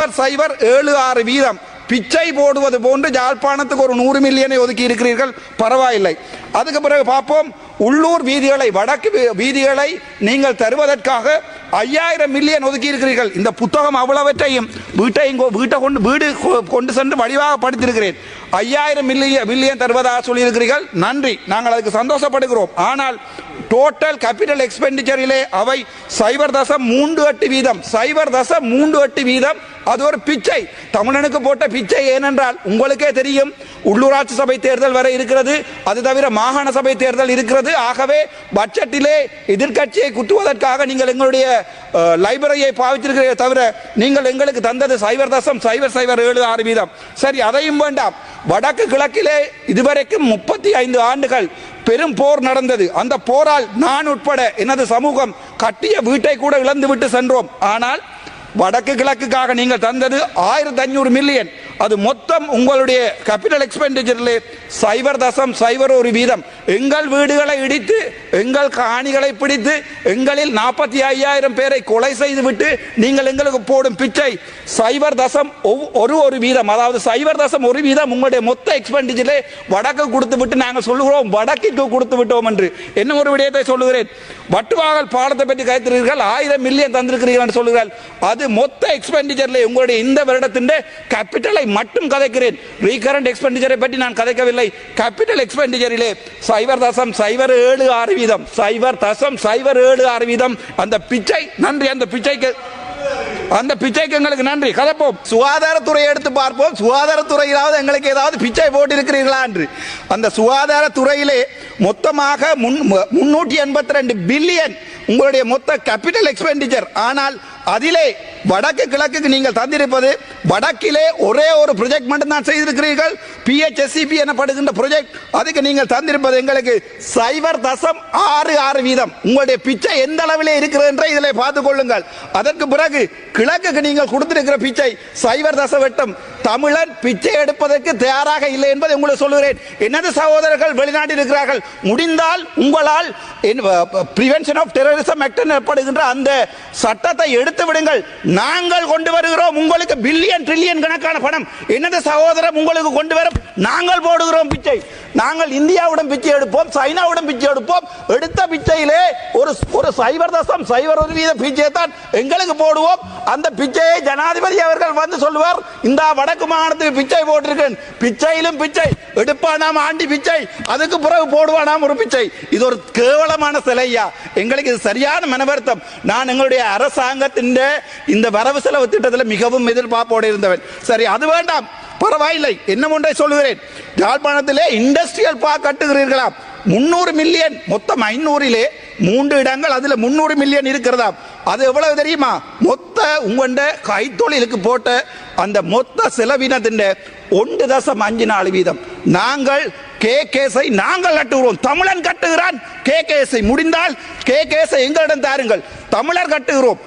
0.76% பிச்சை போடுவது போன்று யாழ்ப்பாணத்துக்கு ஒரு 100 மில்லியனை ஒதுக்கி இருக்கிறீர்கள், பரவாயில்லை. அதுக்கு பிறகு பார்ப்போம், உள்ளூர் வீதிகளை, வடக்கு வீதிகளை நீங்கள் தருவதற்காக 5000 மில்லியன் ஒதுக்கி இருக்கிறீர்கள். இந்த புத்தகம் அவ்வளவற்றையும் வீடு கொண்டு சென்று வடிவாக படித்திருக்கிறேன். 5000 மில்லியன் தருவதாக சொல்லியிருக்கிறீர்கள், நன்றி, நாங்கள் அதுக்கு சந்தோஷப்படுகிறோம். ஆனால் டோட்டல் கேபிட்டல் எக்ஸ்பெண்டிச்சரிலே அவை 0.38% வீதம். அது ஒரு பிச்சை, தமிழனுக்கு போட்ட பிச்சை. ஏனென்றால் உங்களுக்கே தெரியும், உள்ளூராட்சி சபை தேர்தல் வரை இருக்கிறது, அது தவிர மாகாண சபை தேர்தல் இருக்கிறது. ஆகவே பட்ஜெட்டிலே எதிர்கட்சியை குத்துவதற்காக நீங்கள் எங்களுடைய லைப்ரரியை பாவித்திருக்கிறீர்களே தவிர நீங்கள் எங்களுக்கு தந்தது 0.007% சரி, அதையும் வேண்டாம். வடக்கு கிழக்கிலே இதுவரைக்கும் 35 ஆண்டுகள் பெரும் போர் நடந்தது. அந்த போரால் நான் உட்பட எனது சமூகம் கட்டிய வீட்டை கூட இழந்து விட்டு சென்றோம். ஆனால் வடக்கு கிழக்குக்காக நீங்கள் தந்தது 1500 மில்லியன். அது மொத்தம் உங்களுடைய கேபிட்டல் எக்ஸ்பெண்டிச்சரிலே 0.01%. எங்கள் வீடுகளை இடித்து, எங்கள் காணிகளை பிடித்து, எங்களில் 45,000 பேரை கொலை செய்து விட்டு நீங்கள் எங்களுக்கு போடும் பிச்சை 0.1%. அதாவது 0.1% உங்களுடைய மொத்த எக்ஸ்பெண்டிச்சரிலே வடக்கு கொடுத்து விட்டு நாங்கள் சொல்லுகிறோம் வடக்கிற்கு கொடுத்து விட்டோம் என்று. என்ன ஒரு விடயத்தை சொல்லுகிறேன், வட்டுவாகல் பாலத்தை பற்றி கைத்திருக்கிறீர்கள், 1000 மில்லியன் தந்திருக்கிறீர்கள் என்று சொல்லுகிறார்கள். அது மொத்த எக்ஸ்பெண்டிச்சரிலே உங்களுடைய இந்த வருடத்தின் கேபிட்டலை மட்டும் கதைக்கிறேன். ரீகரண்ட் எக்ஸ்பெண்டிச்சரை பற்றி நான் கதைக்கவில்லை. கேபிட்டல் எக்ஸ்பெண்டிச்சரிலே 0.076%, 0.076%. அந்த பிச்சை, நன்றி, அந்த பிச்சைக்கு எங்களுக்கு நன்றி. கதைப்போம். சுகாதாரத்துறையை எடுத்து பார்ப்போம். சுகாதாரத்துறையிலாவது எங்களுக்கு ஏதாவது பிச்சை போட்டு இருக்கிறீர்களா என்று. அந்த சுகாதாரத்துறையிலே மொத்தமாக 382 பில்லியன் உங்களுடைய மொத்த கேபிட்டல் எக்ஸ்பெண்டிச்சர். ஆனால் அதிலே வடக்கு கிழக்குக்கு நீங்கள் தந்திருப்பது, வடக்கிலே ஒரே ஒரு ப்ராஜெக்ட் மட்டும் தான் செய்திருக்கிறீர்கள், PHSCP எனப்படுகின்ற ப்ராஜெக்ட். அதுக்கு நீங்கள் தந்திருப்பது எங்களுக்கு 0.66%. உங்களுடைய பிச்சை எந்த அளவிலே இருக்கிறது என்ற இதில் பார்த்துக் கொள்ளுங்கள். அதற்கு பிறகு கிழக்குக்கு நீங்கள் கொடுத்திருக்கிற பிச்சை 0.8%. தமிழன் பிச்சை எடுப்பதற்கு தயாராக இல்லை என்பதை உங்களுக்கு சொல்லுகிறேன். எனது சகோதரர்கள் வெளிநாட்டில் இருக்கிறார்கள். முடிந்தால் உங்களால் பிரிவென்ஷன் ஆஃப் டெரரிசம் ஆக்ட் எனப்படுகின்ற அந்த சட்டத்தை எடுத்து விடுங்கள். நாங்கள் கொண்டு வருகிறோம் உங்களுக்கு பில்லியன் ட்ரில்லியன் கணக்கான பணம். எனது சகோதரர் உங்களுக்கு கொண்டு வரும், நாங்கள் போடுகிறோம் பிச்சை. நாங்கள் இந்தியாவுடன் பிச்சை எடுப்போம், சைனாவுடன் பிச்சை எடுப்போம். எடுத்த பிச்சையிலே ஒரு 0.01% பிச்சையை தான் எங்களுக்கு போடுவோம். அந்த பிச்சையை ஜனாதிபதி அவர்கள் வந்து சொல்லுவார், இந்த வடக்கு மாகாணத்துக்கு பிச்சை போட்டிருக்கேன். பிச்சையிலும் பிச்சை எடுப்பானாம், ஆண்டி பிச்சை, அதுக்கு பிறகு போடுவானாம் ஒரு பிச்சை. இது ஒரு கேவலமான சிலையா. எங்களுக்கு இது சரியான மனவருத்தம். நான் எங்களுடைய அரசாங்கத்தின் இந்த வரவு செலவு திட்டத்தில் மிகவும் எதிர்பார்ப்போடு இருந்தவன். சரி, அது வேண்டாம், பரவாயில்லை. என்ன ஒன்றை சொல்லுகிறேன், யாழ்ப்பாணத்திலே இண்டஸ்ட்ரியல் பார்க் கட்டுகிறீர்களாம், 300 மில்லியன். மொத்தம் 500லே 3 இடங்கள், அதுல 300 மில்லியன் இருக்கிறதா. அது எவ்வளவு தெரியுமா? மொத்த உங்கள கைத்தொழிலுக்கு போட்ட அந்த மொத்த செலவினத்தின் 1.54%. நாங்கள் கேகேஸை நாங்கள் கட்டுகிறோம். தமிழன் கட்டுகிறான் கேகேஸை. முடிந்தால் கேகேஸை எங்களிடம் தாருங்கள். தமிழர் கட்டுகிறோம்.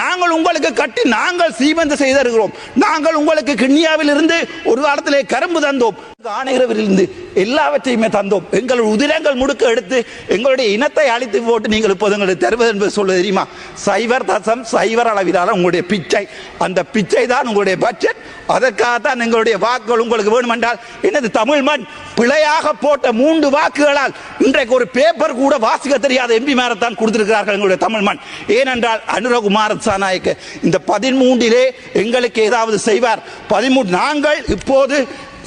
நாங்கள் உங்களுக்கு கட்டி நாங்கள் சீமந்து செய்திருக்கிறோம். நாங்கள் உங்களுக்கு கிண்ணியாவில் இருந்து ஒரு காலத்திலே கரும்பு தந்தோம், ஆணையரவிலிருந்து எல்லாவற்றையுமே தந்தோம். எங்கள் உதிரங்கள் முடுக்க எடுத்து எங்களுடைய இனத்தை அழித்து போட்டு நீங்கள் இப்போது எங்களுக்கு தருவது என்பது சொல்ல தெரியுமா? 0.0 அளவிலான உங்களுடைய பிச்சை. அந்த பிச்சை தான் உங்களுடைய பட்ஜெட். அதற்காகத்தான் எங்களுடைய வாக்குகள் உங்களுக்கு வேண்டுமென்றால் எனது தமிழ் மண் பிழையாக போட்ட 3 வாக்குகளால் இன்றைக்கு ஒரு பேப்பர் கூட வாசிக்க தெரியாத MP மேரத்தான் கொடுத்திருக்கிறார்கள் எங்களுடைய தமிழ் மண். ஏனென்றால் அனுரகுமார சாநாயக்க இந்த 13லே எங்களுக்கு ஏதாவது செய்வார். 13 நாங்கள் இப்போது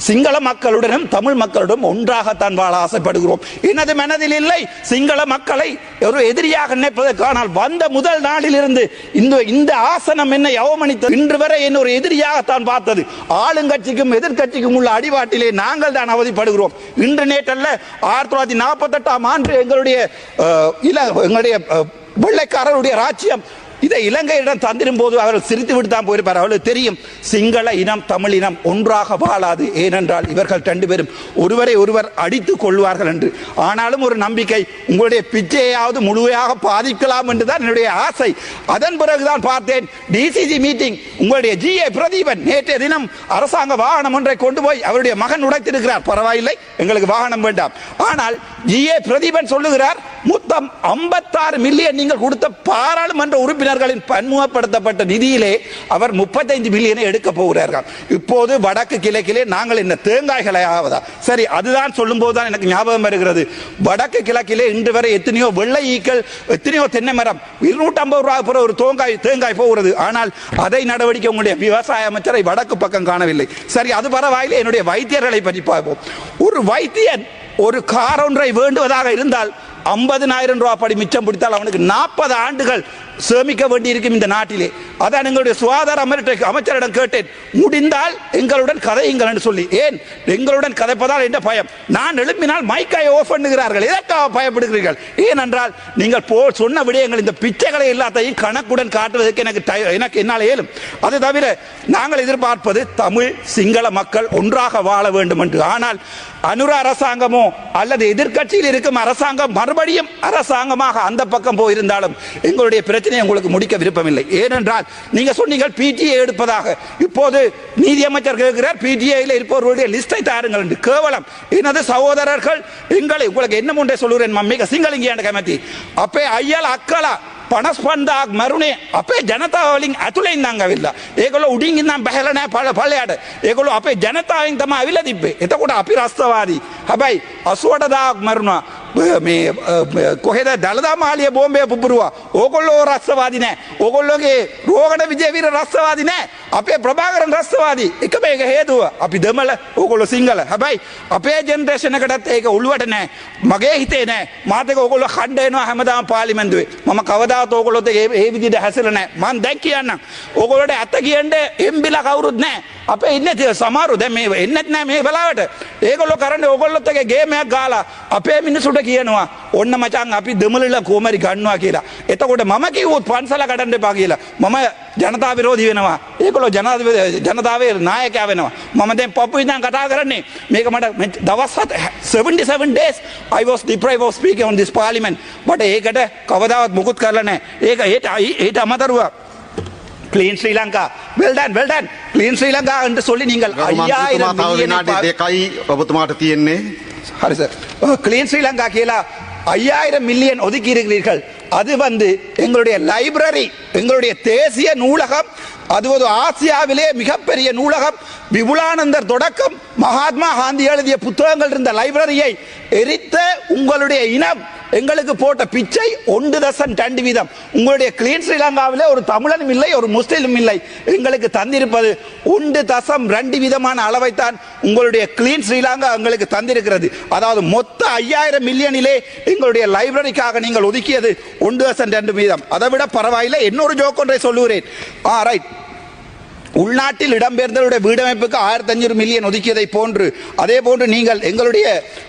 சிங்கள மக்களுடனும் தமிழ் மக்களுடன் ஒன்றாகத்தான் வாழ ஆசைப்படுகிறோம். எனது மனதில் இல்லை சிங்கள மக்களை ஒரு எதிரியாக நினைப்பதற்கானால் வந்த முதல் நாளில் இருந்து இந்த ஆசனம் என்னை அவமனித்தது, இன்று வரை என்ன ஒரு எதிரியாகத்தான் பார்த்தது. ஆளுங்கட்சிக்கும் எதிர்கட்சிக்கும் உள்ள அடிபாட்டிலே நாங்கள் தான் அவதிப்படுகிறோம். இன்று நேற்றல்ல, 1948ஆம் ஆண்டு எங்களுடைய வெள்ளைக்காரருடைய ராஜ்யம் இதை இலங்கையிடம் தந்திரும் போது அவர்கள் சிரித்து விட்டு தான் போயிருப்பார். அவர்களுக்கு தெரியும் சிங்கள இனம் தமிழ் இனம் ஒன்றாக வாழாது. ஏனென்றால் இவர்கள் 2 பேரும் ஒருவரை ஒருவர் அடித்துக் கொள்வார்கள் என்று. ஆனாலும் ஒரு நம்பிக்கை, உங்களுடைய பிச்சையாவது முழுமையாக பாதிக்கலாம் என்றுதான் என்னுடைய ஆசை. அதன் பிறகுதான் பார்த்தேன் DCG மீட்டிங். உங்களுடைய GA பிரதீபன் நேற்றைய தினம் அரசாங்க வாகனம் ஒன்றை கொண்டு போய் அவருடைய மகன் உடைத்திருக்கிறார். பரவாயில்லை, எங்களுக்கு வாகனம் வேண்டாம். ஆனால் GA பிரதீபன் சொல்லுகிறார் மொத்தம் 56 மில்லியன் நீங்கள் கொடுத்த பாராளுமன்ற உறுப்பினர்களின் பன்முகப்படுத்தப்பட்ட நிதியிலே அவர் 35 மில்லியனை எடுக்க போகிறார்கள். இப்போது வடக்கு கிழக்கிலே நாங்கள் என்ன தேங்காய்களை ஆவதா? சரி, அதுதான் சொல்லும் போதுதான் எனக்கு ஞாபகம் வருகிறது. வடக்கு கிழக்கிலே இன்று வரை எத்தனையோ வெள்ளை ஈக்கள், எத்தனையோ தென்னை மரம் 250 ரூபாய் ஒரு தேங்காய் போகிறது. ஆனால் அதை நடவடிக்கை உங்களுடைய விவசாய அமைச்சரை வடக்கு பக்கம் காணவில்லை. சரி, அது பரவாயில்லை. என்னுடைய வைத்தியர்களை பற்றி பார்ப்போம். ஒரு வைத்தியன் ஒரு கார் ஒன்றை வேண்டுவதாக இருந்தால் 50,000 ரூபாய் படி மிச்சம் பிடித்தால் அவனுக்கு 40 ஆண்டுகள் சேமிக்க வேண்டி இருக்கும் இந்த நாட்டிலே. அதான் எங்களுடைய சுகாதார அமைச்சரிடம் கேட்டேன், முடிந்தால் எங்களுடன் கதையுங்கள் என்று சொல்லி. ஏன் எங்களுடன் கதைப்பதால் என்ன பயம்? நான் எழுப்பினால் மைக்கை ஆஃப் பண்ணுகிறார்கள். எதற்காக பயப்படுகிறீர்கள்? ஏனென்றால் நீங்கள் சொன்ன விடயங்கள் இந்த பிச்சைகளை எல்லாத்தையும் கணக்குடன் காட்டுவதற்கு எனக்கு என்னால் இயலும். அது தவிர நாங்கள் எதிர்பார்ப்பது தமிழ் சிங்கள மக்கள் ஒன்றாக வாழ வேண்டும் என்று. ஆனால் அனுர அரசாங்கமோ அல்லது எதிர்கட்சியில் இருக்கும் அரசாங்கம் மறுபடியும் அரசாங்கமாக அந்த பக்கம் போயிருந்தாலும் எங்களுடைய பிரச்சனையை உங்களுக்கு முடிக்க விருப்பமில்லை. ஏனென்றால் நீங்க சொன்னீங்க பிடிஏ எடுப்பதாக. இப்போது நீதியமைச்சர் கேட்கிறார், பிடிஏயில் இருப்பவர்களுடைய லிஸ்டை தாருங்கள் என்று. கேவலம் எனது சகோதரர்கள் எங்களை உங்களுக்கு என்ன ஒன்றை சொல்லுகிறேன் மம்மிக சிங்களிங்க கமத்தி அப்பே ஐயல் அக்கலா පනස්පන්දාක් මරුණේ අපේ ජනතාවලින් ඇතුළෙන් නංගවිල්ලා. ඒගොල්ලෝ උඩින් ඉඳන් බහැලා නැහැ පල්ලයට. ඒගොල්ලෝ අපේ ජනතාවෙන් තමයි අවිලා තිබ්බේ. එතකොට අපි රස්තවාදී. හැබැයි 88,000ක් මරුණා. මේ කොහෙද දළදා මාලිය බෝම්බය පුපුරුවා. ඕගොල්ලෝ රස්තවාදී නැහැ. ඕගොල්ලෝගේ රෝගණ විජේවීර රස්තවාදී නැහැ. අපේ ප්‍රභාකරන් රස්තවාදී. එක මේක හේතුව අපි දෙමළ, ඕගොල්ලෝ සිංහල. හැබැයි අපේ ජෙනරේෂන් එකටත් ඒක ඔළුවට නැහැ. මගේ හිතේ නැහැ. මාත් එක ඕගොල්ලෝ කණ්ඩ එනවා හැමදාම පාර්ලිමේන්තුවේ. මම කවදාවත් ඕගොල්ලොත් ඒ විදිහට හැසිරෙලා නැහැ. මම දැන් කියන්නම්. ඕගොල්ලෝට ඇත්ත කියන්නේ එම්බිලා කවුරුත් නැහැ. අපේ ඉන්නේ සමහරු දැන් මේ එන්නෙත් නැහැ මේ වෙලාවට. ඒගොල්ලෝ කරන්නේ ඕගොල්ලොත් එක ගේම් එකක් ගාලා අපේ මිනිසුන්ට කියනවා ඔන්න මචං අපි දෙමළලා කොමරි ගන්නවා කියලා. එතකොට මම කිව්වොත් පන්සල කඩන්න එපා කියලා. මම ජනතා විරෝධී වෙනවා. ඒගොල්ලෝ ජනතාවේ නායකයා වෙනවා. මම දැන් පපු ඉඳන් කතා කරන්නේ මේක මට දවස් 77 days I was deprived of speaking on this parliament. but ඒකට කවදාවත් මුකුත් කරලා නැහැ. ඒක ඒට අමතරව Clean Sri Lanka. Well done, well done. Clean Sri Lanka என்று சொல்லி நீங்கள் 5000 மில்லியன் දෙකයි ඔබතුමාට තියෙන්නේ. හරි සර්. Clean Sri Lanka කියලා 5000 மில்லியன் ஒதுக்கி இருக்கிறீர்கள். அது எங்களுடைய லைப்ரரி, எங்களுடைய தேசிய நூலகம், அது ஒரு ஆசியாவிலே மிகப்பெரிய நூலகம். விபுலானந்தர் தொடக்கம் மகாத்மா காந்தி எழுதிய புத்தகங்கள் இருந்த லைப்ரரியை எரித்த உங்களுடைய இனம் எங்களுக்கு போட்ட பிச்சை 1.2 உங்களுடைய கிளீன் ஸ்ரீலங்காவிலே ஒரு தமிழனும் இல்லை, ஒரு முஸ்லிமும் இல்லை. எங்களுக்கு தந்திருப்பது 1.2 அளவைத்தான் உங்களுடைய கிளீன் ஸ்ரீலங்கா எங்களுக்கு தந்திருக்கிறது. அதாவது மொத்த 5000 மில்லியனிலே எங்களுடைய லைப்ரரிக்காக நீங்கள் ஒதுக்கியது 1.2. அதை விட பரவாயில்லை. இன்னொரு ஜோக் ஒன்றை சொல்லுகிறேன். ரைட். உள்நாட்டில் இடம்பெயர்ந்தவருடைய வீடமைப்புக்கு 1500 மில்லியன் ஒதுக்கியதை போன்று, அதே போன்று நீங்கள்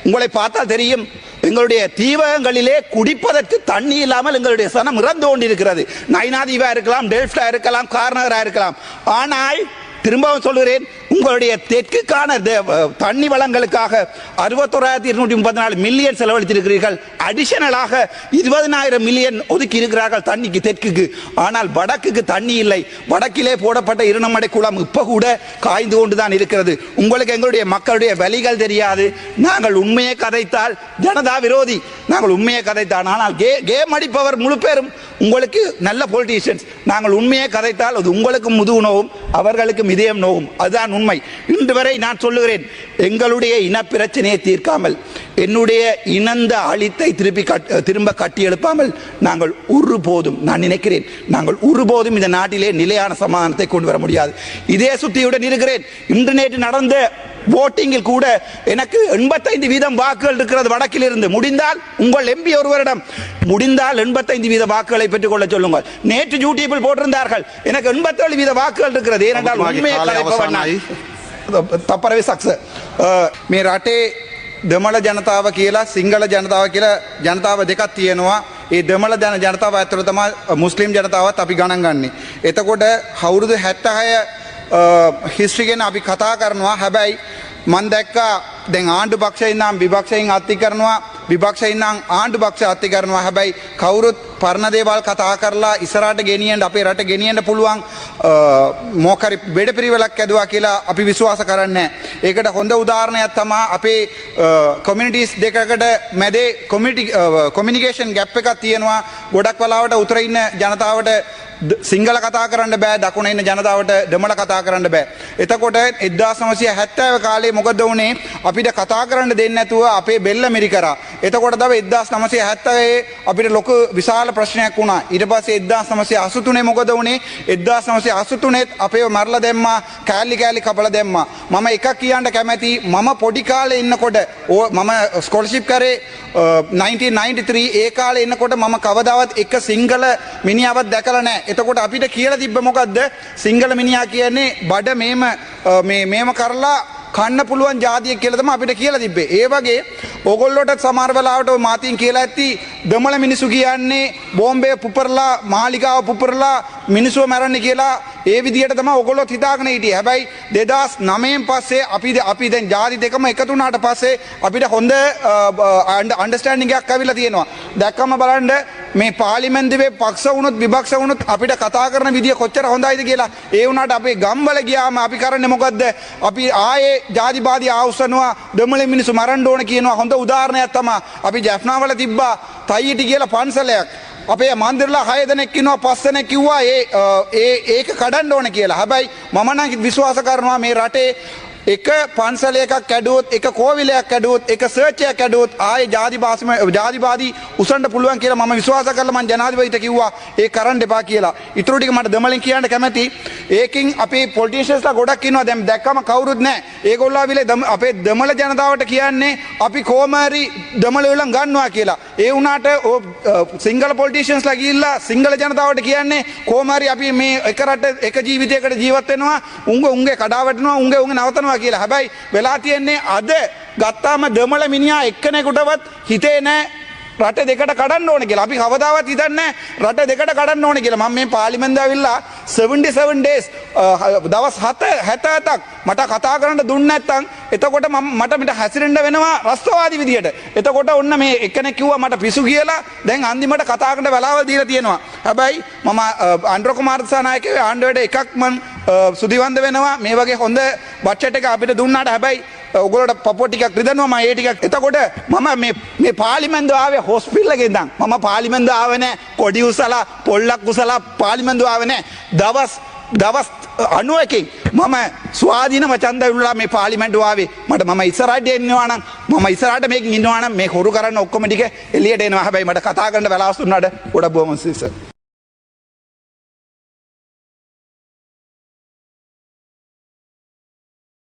உங்களை பார்த்தால் தெரியும், எங்களுடைய தீவகங்களிலே குடிப்பதற்கு தண்ணி இல்லாமல் எங்களுடைய சனம் இறந்து கொண்டிருக்கிறது. நைனாதீவா இருக்கலாம், டெல்ஃப்டா இருக்கலாம், கார்னகரா இருக்கலாம். ஆனால் திரும்பவும் சொல்கிறேன், உங்களுடைய தெற்குக்கான தண்ணி வளங்களுக்காக 61,234 மில்லியன் செலவழித்திருக்கிறீர்கள். அடிஷனலாக 20,000 மில்லியன் ஒதுக்கி இருக்கிறார்கள் தண்ணிக்கு தெற்குக்கு. ஆனால் வடக்குக்கு தண்ணி இல்லை. வடக்கிலே போடப்பட்ட இருநமடை குளம் இப்ப கூட காய்ந்து கொண்டுதான் இருக்கிறது. உங்களுக்கு எங்களுடைய மக்களுடைய வலிகள் தெரியாது. நாங்கள் உண்மையை கதைத்தால் ஜனதா விரோதி, நாங்கள் உண்மையை கதைத்தான். ஆனால் கேம் அடிப்பவர் முழு பேரும் உங்களுக்கு நல்ல பொலிட்டீஷியன்ஸ். நாங்கள் உண்மையை கதைத்தால் அது உங்களுக்கு முதுகு நோவும், அவர்களுக்கும் இதயம் நோவும். அதுதான் உண்மை. இன்று வரை நான் சொல்லுகிறேன், எங்களுடைய இன பிரச்சனையை தீர்க்காமல், என்னுடைய இனந்த அழித்தை திரும்ப கட்டி எழுப்பாமல் நாங்கள் ஒருபோதும், நான் நினைக்கிறேன், நாங்கள் ஒருபோதும் இந்த நாட்டிலே நிலையான சமாதானத்தை கொண்டு வர முடியாது. இதே சுத்தியுடன் இருக்கிறேன். இன்று நேற்று நடந்த ஓட்டிங்கில் கூட எனக்கு 85% வாக்குகள் இருக்கிறது வடக்கில் இருந்து. முடிந்தால் உங்கள் எம்பி ஒருவரிடம் முடிந்தால் 85% வாக்குகளை பெற்றுக்கொள்ள சொல்லுங்கள். நேற்று யூடியூபில் போட்டிருந்தார்கள், எனக்கு 87% வாக்குகள் இருக்கிறது. ஏனென்றால் உண்மையை கலைப்பவன் තපරවේ සක්ස මේ රටේ දෙමළ ජනතාව කියලා සිංහල ජනතාව කියලා ජනතාව දෙකක් තියෙනවා. ඒ දෙමළ ජනතාව ඇතුළත තමයි මුස්ලිම් ජනතාවත් අපි ගණන් ගන්නේ. එතකොට අවුරුදු 76 හිස්ටරි ගැන අපි කතා කරනවා. හැබැයි මම දැක්කා දැන් ආණ්ඩු පක්ෂයෙන් නම් විපක්ෂයෙන් අත්ති කරනවා, විපක්ෂයෙන් නම් ආණ්ඩු පක්ෂ අත්ති කරනවා. හැබැයි කවුරුත් පරණ දේවල් කතා කරලා ඉස්සරහට ගෙනියන්න අපේ රට ගෙනියන්න පුළුවන් මොකරි වැඩපිළිවෙලක් ඇදුවා කියලා අපි විශ්වාස කරන්නේ. ඒකට හොඳ උදාහරණයක් තමයි අපේ කමියුනිටිස් දෙකකට මැදේ කොමියුනිකේෂන් ගැප් එකක් තියෙනවා. ගොඩක් වෙලාවට උතර ඉන්න ජනතාවට සිංහල කතා කරන්න බෑ, දකුණ ඉන්න ජනතාවට දෙමළ කතා කරන්න බෑ. එතකොට 1970 කාලේ මොකද වුනේ? අපිට කතා කරන්න දෙන්නේ නැතුව අපේ බෙල්ල මිරි කරා. එතකොට තමයි 1970 අපිට ලොකු විශාල ප්‍රශ්නයක් වුණා. ඊට පස්සේ 1983 මොකද වුනේ? 1983 අපේව මරලා දැම්මා, කෑලි කෑලි කපලා දැම්මා. මම එකක් කියන්න කැමැති, මම පොඩි කාලේ ඉන්නකොට මම ස්කෝලර්ෂිප් කරේ 1993. ඒ කාලේ ඉන්නකොට මම කවදාවත් එක සිංගල මිනිහාවක් දැකලා නැහැ. එතකොට අපිට කියලා තිබ්බ මොකද්ද? සිංගල මිනිහා කියන්නේ බඩ මේම කරලා කන්න පුළුවන් ජාතියක් කියලා තමයි අපිට කියලා තිබ්බේ. ඒ වගේ ඕගොල්ලෝට සමහර වෙලාවට ඔය මාතින් කියලා ඇති දෙමළ මිනිසු කියන්නේ බෝම්බේ පුපුරලා මාලිගාව පුපුරලා මිනිස්සුව මරන්නේ කියලා ඒ විදිහට තමයි ඕගොල්ලෝ හිතාගෙන හිටියේ. හැබැයි 2009න් පස්සේ අපි දැන් ජාති දෙකම එකතු වුණාට පස්සේ අපිට හොඳ අන්ඩර්ස්ටෑන්ඩින්ග් එකක් ඇවිල්ලා තියෙනවා. දැක්කම බලන්න මේ පාර්ලිමේන්තුවේ පක්ෂ වුණොත් විපක්ෂ වුණොත් අපිට කතා කරන විදිය කොච්චර හොඳයිද කියලා. ඒ වුණාට අපේ ගම්වල ගියාම අපි කරන්නේ මොකද්ද? අපි ආයේ ජාතිවාදී ආවුස්සනවා, දෙමළ මිනිස්සු මරන්න ඕන කියනවා. හොඳ උදාහරණයක් තමයි අපි ජැෆ්නාවල තිබ්බා තයියිටි කියලා පන්සලයක්. අපේ මන්දිරලා 6 දෙනෙක් ඉන්නවා, 5 දෙනෙක් කිව්වා ඒක කඩන්න ඕන කියලා. හැබැයි මම නම් විශ්වාස කරනවා මේ රටේ එක පන්සල එකක් කැඩුවොත්, එක කෝවිලයක් කැඩුවොත්, එක සර්ච් එකක් කැඩුවොත් ආයේ ජාතිවාදී උසන්න පුළුවන් කියලා මම විශ්වාස කරලා මම ජනාධිපතිට කිව්වා ඒ කරන්න එපා කියලා. ඊටු ටික මට දෙමළෙන් කියන්න කැමැති. ඒකින් අපේ පොලිටිෂියන්ස්ලා ගොඩක් ඉන්නවා. දැන් දැක්කම කවුරුත් නැහැ. ඒගොල්ලෝ ආවිලේ අපේ දෙමළ ජනතාවට කියන්නේ අපි කොහොමරි දෙමළ වලින් ගන්නවා කියලා. ඒ වුණාට සිංගල පොලිටිෂියන්ස්ලා ගිහිල්ලා සිංගල ජනතාවට කියන්නේ කොහොමරි අපි මේ එක රට එක ජීවිතයකට ජීවත් වෙනවා, උංගේ කඩාවැටෙනවා, උංගේ නවතනවා කියලා. හැබැයි වෙලා තියෙන්නේ අද ගත්තාම දෙමළ මිනිහා එක්කෙනෙකුටවත් හිතේ නැහැ රට දෙකට කඩන්න ඕන කියලා. අපි කවදාවත් හිතන්නේ රට දෙකට කඩන්න ඕන කියලා. මම මේ පාර්ලිමේන්තුවේ ඇවිල්ලා 77 days දවස් 77ක් මට කතා කරන්න දුන්නේ නැත්නම් එතකොට මට මිට හැසිරෙන්න වෙනවා රස්තවාදී විදියට. එතකොට ඔන්න මේ එක්කෙනෙක් කිව්වා මට පිසු කියලා. දැන් අන්තිමට කතා කරන්න වෙලාවල් දීලා තියෙනවා. හැබැයි මම අන්ඩ්‍රෝ කුමාර දිසානායකගේ ආණ්ඩුවට එකක් මම සුදිවන්ද වෙනවා. මේ වගේ හොඳ බජට් එක අපිට දුන්නාට හැබැයි ඔගොල්ලෝට පපුව ටිකක් රිදෙනවා. මම ඒ ටිකක් එතකොට මම මේ පාර්ලිමේන්තුව ආවේ හොස්පිටල් එකේ ඉඳන්. මම පාර්ලිමේන්තුව ආවේ නැහැ කොඩි උසලා පොල්ලක් උසලා පාර්ලිමේන්තුව ආවේ නැහැ. දවස් 91කින් මම ස්වාධීනව ඡන්ද විරුලා මේ පාර්ලිමේන්තුව ආවේ. මම ඉස්සරහට එන්නවා නම් මම ඉස්සරහට මේකෙන් ඉන්නවා නම් මේ හොරු කරන්න ඔක්කොම ටික එළියට එනවා. හැබැයි මට කතා කරන්න වෙලාවක් දුන්නාට ගොඩක් බොහොම සිසර්.